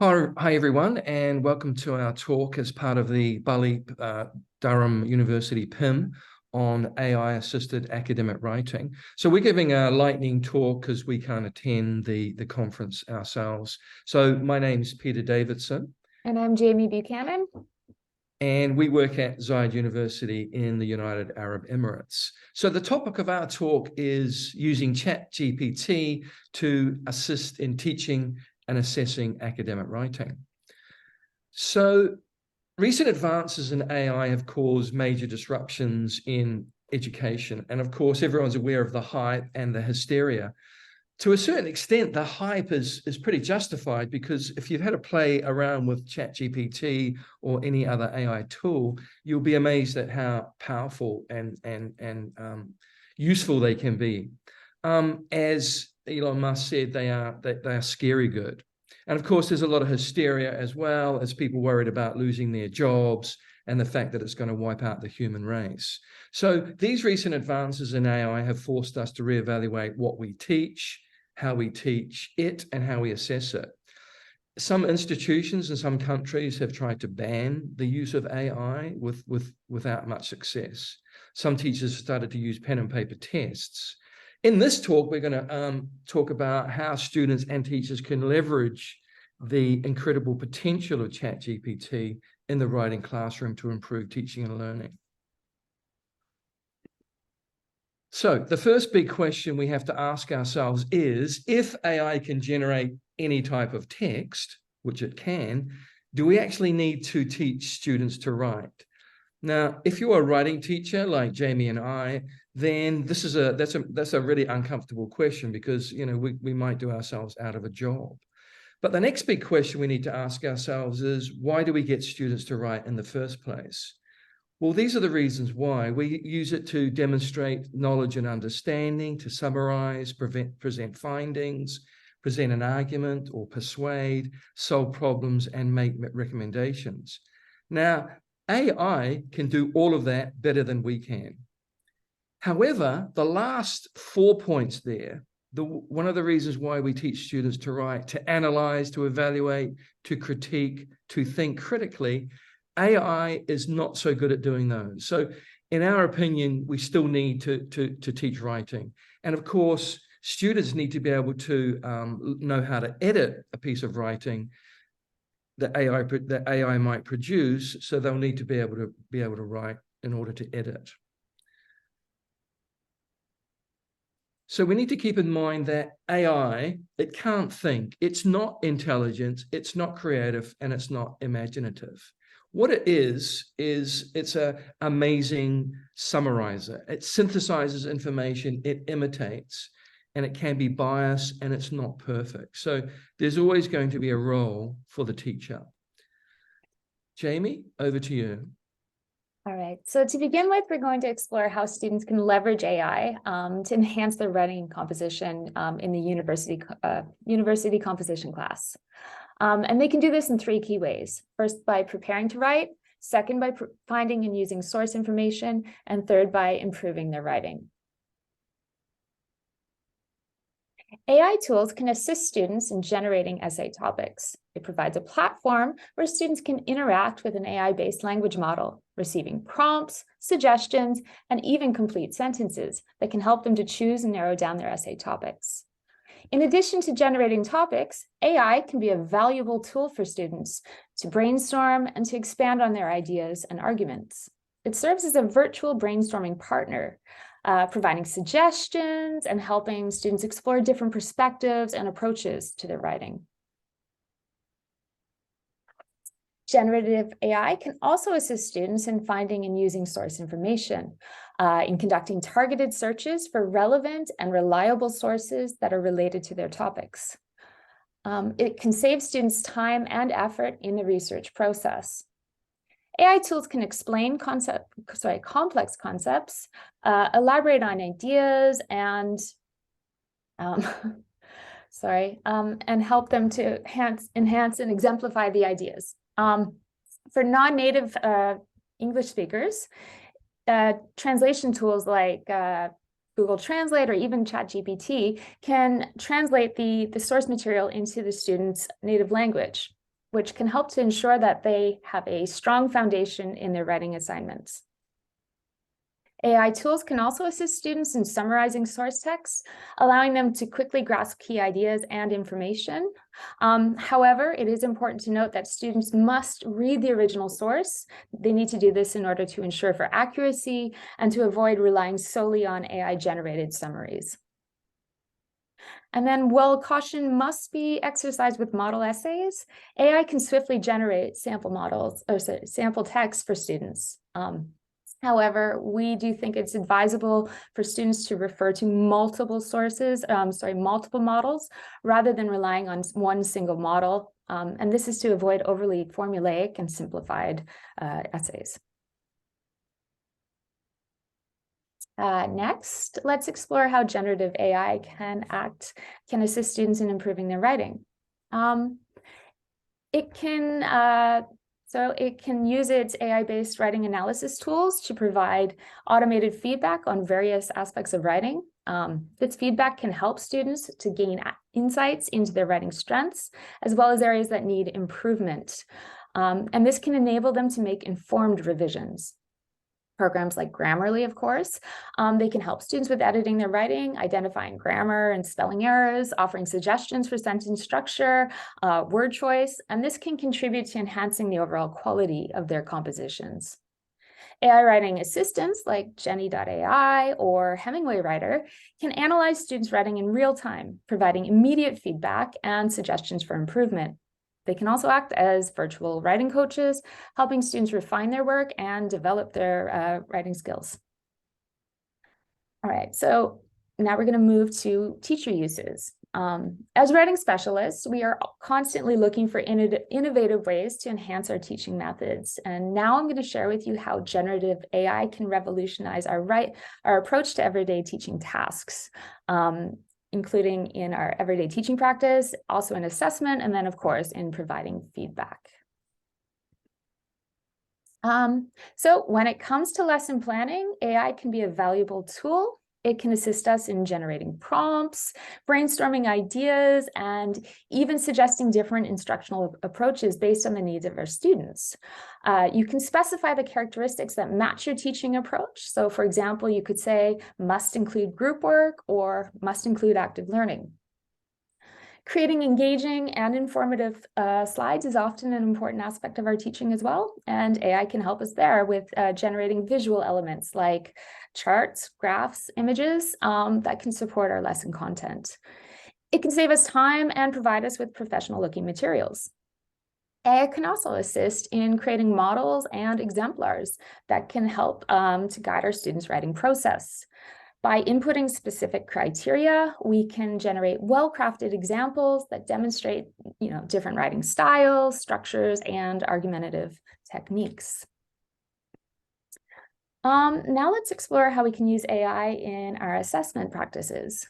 Hi everyone, and welcome to our talk as part of the Durham University PIM on AI-assisted academic writing. So we're giving a lightning talk because we can't attend the conference ourselves. So my name's Peter Davidson. And I'm Jamie Buchanan. And we work at Zayed University in the United Arab Emirates. So the topic of our talk is using ChatGPT to assist in teaching and assessing academic writing. So recent advances in AI have caused major disruptions in education. And of course, everyone's aware of the hype and the hysteria. To a certain extent, the hype is pretty justified, because if you've had a play around with ChatGPT or any other AI tool, you'll be amazed at how powerful and useful they can be. As Elon Musk said, they are scary good. And of course, there's a lot of hysteria as well, as people worried about losing their jobs and the fact that it's going to wipe out the human race. So these recent advances in AI have forced us to reevaluate what we teach, how we teach it, and how we assess it. Some institutions in some countries have tried to ban the use of AI without much success. Some teachers have started to use pen and paper tests. In this talk, we're going to talk about how students and teachers can leverage the incredible potential of ChatGPT in the writing classroom to improve teaching and learning. So the first big question we have to ask ourselves is, if AI can generate any type of text, which it can, do we actually need to teach students to write? Now, if you're a writing teacher like Jamie and I, then that's a really uncomfortable question, because we might do ourselves out of a job. But the next big question we need to ask ourselves is, why do we get students to write in the first place? Well, these are the reasons why. We use it to demonstrate knowledge and understanding, to summarize, present findings, present an argument or persuade, solve problems, and make recommendations. Now, AI can do all of that better than we can. However, the last 4 points there, one of the reasons why we teach students to write, to analyze, to evaluate, to critique, to think critically, AI is not so good at doing those. So in our opinion, we still need to teach writing. And of course, students need to be able to know how to edit a piece of writing that AI might produce. So they'll need to be able to write in order to edit. So we need to keep in mind that AI, it can't think. It's not intelligent, it's not creative, and it's not imaginative. What it is it's an amazing summarizer. It synthesizes information, it imitates, and it can be biased, and it's not perfect. So there's always going to be a role for the teacher. Jamie, over to you. All right, so to begin with, we're going to explore how students can leverage AI to enhance their writing composition in the university composition class. And they can do this in 3 key ways. First, by preparing to write. Second, by finding and using source information. And third, by improving their writing. AI tools can assist students in generating essay topics. It provides a platform where students can interact with an AI-based language model, receiving prompts, suggestions, and even complete sentences that can help them to choose and narrow down their essay topics. In addition to generating topics, AI can be a valuable tool for students to brainstorm and to expand on their ideas and arguments. It serves as a virtual brainstorming partner, providing suggestions and helping students explore different perspectives and approaches to their writing. Generative AI can also assist students in finding and using source information, in conducting targeted searches for relevant and reliable sources that are related to their topics. It can save students time and effort in the research process. AI tools can explain complex concepts, elaborate on ideas, and and help them to enhance and exemplify the ideas. For non-native English speakers, translation tools like Google Translate or even ChatGPT can translate the source material into the student's native language. which can help to ensure that they have a strong foundation in their writing assignments. AI tools can also assist students in summarizing source texts, allowing them to quickly grasp key ideas and information. However, it is important to note that students must read the original source. They need to do this in order to ensure for accuracy and to avoid relying solely on AI-generated summaries. And then, while caution must be exercised with model essays, AI can swiftly generate sample models or sample text for students. However, we do think it's advisable for students to refer to multiple multiple models, rather than relying on one single model. And this is to avoid overly formulaic and simplified essays. Next, let's explore how generative AI can assist students in improving their writing. It can use its AI-based writing analysis tools to provide automated feedback on various aspects of writing. This feedback can help students to gain insights into their writing strengths, as well as areas that need improvement. And this can enable them to make informed revisions. Programs like Grammarly, of course, they can help students with editing their writing, identifying grammar and spelling errors, offering suggestions for sentence structure, word choice, and this can contribute to enhancing the overall quality of their compositions. AI writing assistants like Jenny.ai or Hemingway Writer can analyze students' writing in real time, providing immediate feedback and suggestions for improvement. They can also act as virtual writing coaches, helping students refine their work and develop their writing skills. All right, so now we're going to move to teacher uses. As writing specialists, we are constantly looking for innovative ways to enhance our teaching methods. And now I'm going to share with you how generative AI can revolutionize our approach to everyday teaching tasks, including in our everyday teaching practice, also in assessment, and then, of course, in providing feedback. So when it comes to lesson planning, AI can be a valuable tool. It can assist us in generating prompts, brainstorming ideas, and even suggesting different instructional approaches based on the needs of our students. You can specify the characteristics that match your teaching approach. So, for example, you could say must include group work or must include active learning. Creating engaging and informative slides is often an important aspect of our teaching as well, and AI can help us there with generating visual elements like charts, graphs, images that can support our lesson content. It can save us time and provide us with professional-looking materials. AI can also assist in creating models and exemplars that can help to guide our students' writing process. By inputting specific criteria, we can generate well-crafted examples that demonstrate, different writing styles, structures, and argumentative techniques. Now let's explore how we can use AI in our assessment practices.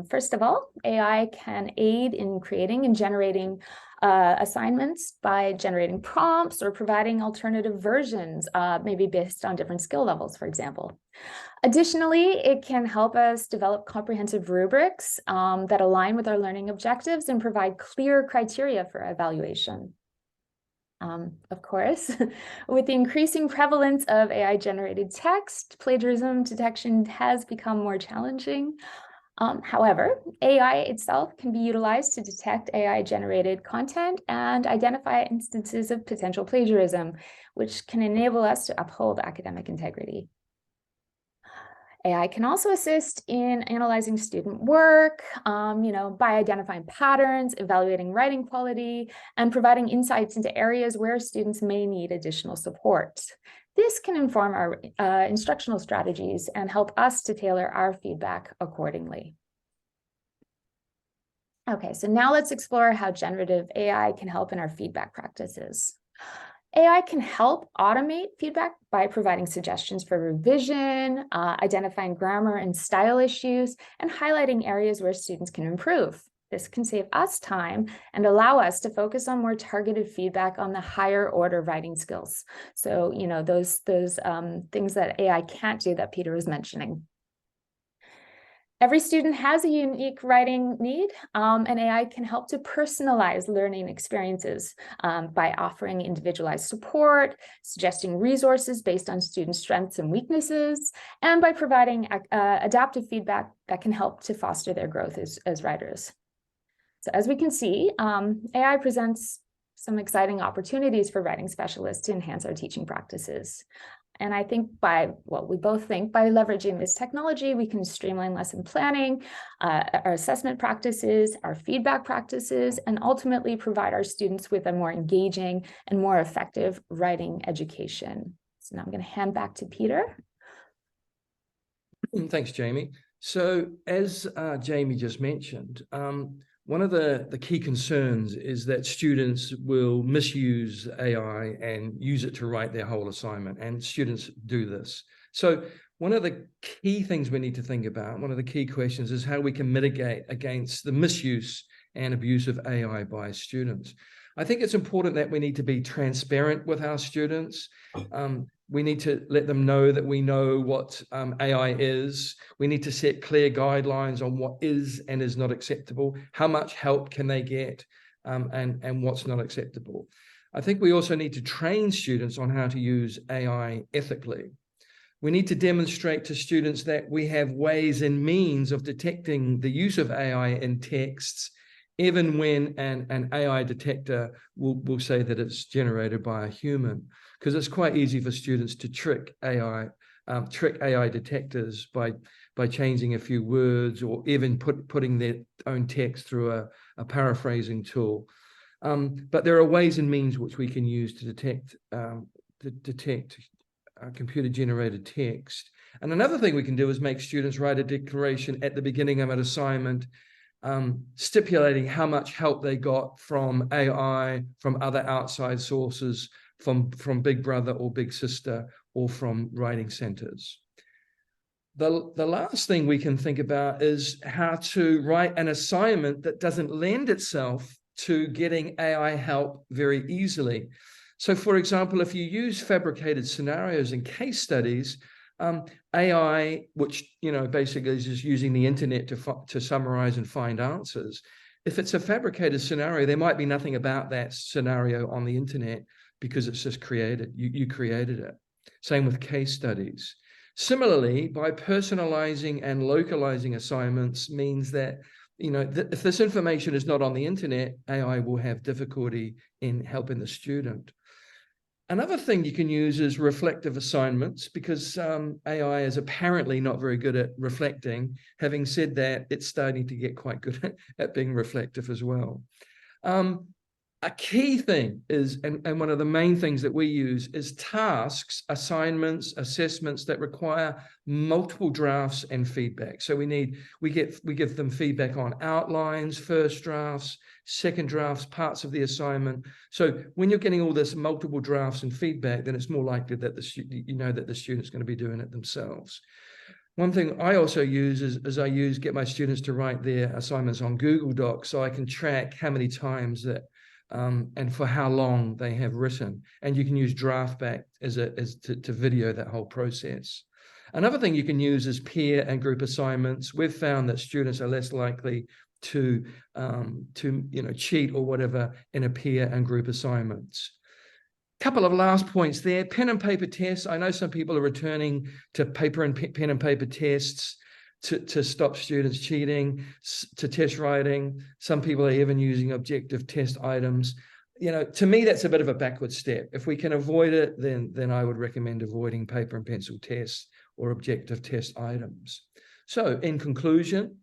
First of all, AI can aid in creating and generating assignments by generating prompts or providing alternative versions, maybe based on different skill levels, for example. Additionally, it can help us develop comprehensive rubrics that align with our learning objectives and provide clear criteria for evaluation. Of course, with the increasing prevalence of AI-generated text, plagiarism detection has become more challenging. However, AI itself can be utilized to detect AI-generated content and identify instances of potential plagiarism, which can enable us to uphold academic integrity. AI can also assist in analyzing student work, by identifying patterns, evaluating writing quality, and providing insights into areas where students may need additional support. This can inform our instructional strategies and help us to tailor our feedback accordingly. Okay, so now let's explore how generative AI can help in our feedback practices. AI can help automate feedback by providing suggestions for revision, identifying grammar and style issues, and highlighting areas where students can improve. This can save us time and allow us to focus on more targeted feedback on the higher order writing skills. So, those things that AI can't do that Peter was mentioning. Every student has a unique writing need, and AI can help to personalize learning experiences by offering individualized support, suggesting resources based on student strengths and weaknesses, and by providing adaptive feedback that can help to foster their growth as writers. So as we can see, AI presents some exciting opportunities for writing specialists to enhance our teaching practices. And I think we both think by leveraging this technology, we can streamline lesson planning, our assessment practices, our feedback practices, and ultimately provide our students with a more engaging and more effective writing education. So now I'm going to hand back to Peter. Thanks, Jamie. So as Jamie just mentioned, one of the key concerns is that students will misuse AI and use it to write their whole assignment, and students do this. So one of the key things we need to think about, one of the key questions, is how we can mitigate against the misuse and abuse of AI by students. I think it's important that we need to be transparent with our students. We need to let them know that we know what AI is. We need to set clear guidelines on what is and is not acceptable, how much help can they get, and what's not acceptable. I think we also need to train students on how to use AI ethically. We need to demonstrate to students that we have ways and means of detecting the use of AI in texts, even when an AI detector will say that it's generated by a human, because it's quite easy for students to trick AI detectors by changing a few words, or even putting their own text through a paraphrasing tool. But there are ways and means which we can use to detect computer-generated text. And another thing we can do is make students write a declaration at the beginning of an assignment, stipulating how much help they got from AI, from other outside sources, from Big Brother or Big Sister, or from writing centers. The last thing we can think about is how to write an assignment that doesn't lend itself to getting AI help very easily. So, for example, if you use fabricated scenarios and case studies, AI, which basically is just using the internet to summarize and find answers. If it's a fabricated scenario, there might be nothing about that scenario on the internet because it's just created. You created it. Same with case studies. Similarly, by personalizing and localizing assignments means that if this information is not on the internet, AI will have difficulty in helping the student. Another thing you can use is reflective assignments, because AI is apparently not very good at reflecting. Having said that, it's starting to get quite good at being reflective as well. A key thing is, and one of the main things that we use, is tasks, assignments, assessments that require multiple drafts and feedback. So we give them feedback on outlines, first drafts, second drafts, parts of the assignment. So when you're getting all this multiple drafts and feedback, then it's more likely that the student's going to be doing it themselves. One thing I also use is get my students to write their assignments on Google Docs, so I can track how many times that and for how long they have written. And you can use DraftBack to video that whole process. Another thing you can use is peer and group assignments. We've found that students are less likely to cheat or whatever in a peer and group assignments. Couple of last points there. Pen and paper tests. I know some people are returning to pen and paper tests to stop students cheating, to test writing. Some people are even using objective test items. To me, that's a bit of a backward step. If we can avoid it, then I would recommend avoiding paper and pencil tests or objective test items. So in conclusion,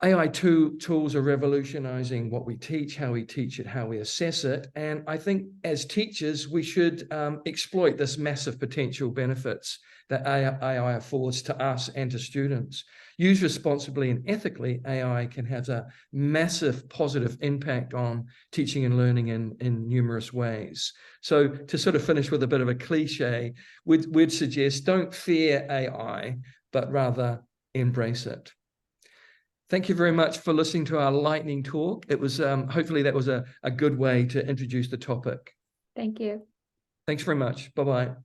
AI tools are revolutionizing what we teach, how we teach it, how we assess it. And I think as teachers, we should exploit this massive potential benefits that AI affords to us and to students. Used responsibly and ethically, AI can have a massive positive impact on teaching and learning in numerous ways. So to sort of finish with a bit of a cliche, we'd suggest don't fear AI, but rather embrace it. Thank you very much for listening to our lightning talk. It was hopefully that was a good way to introduce the topic. Thank you. Thanks very much. Bye-bye.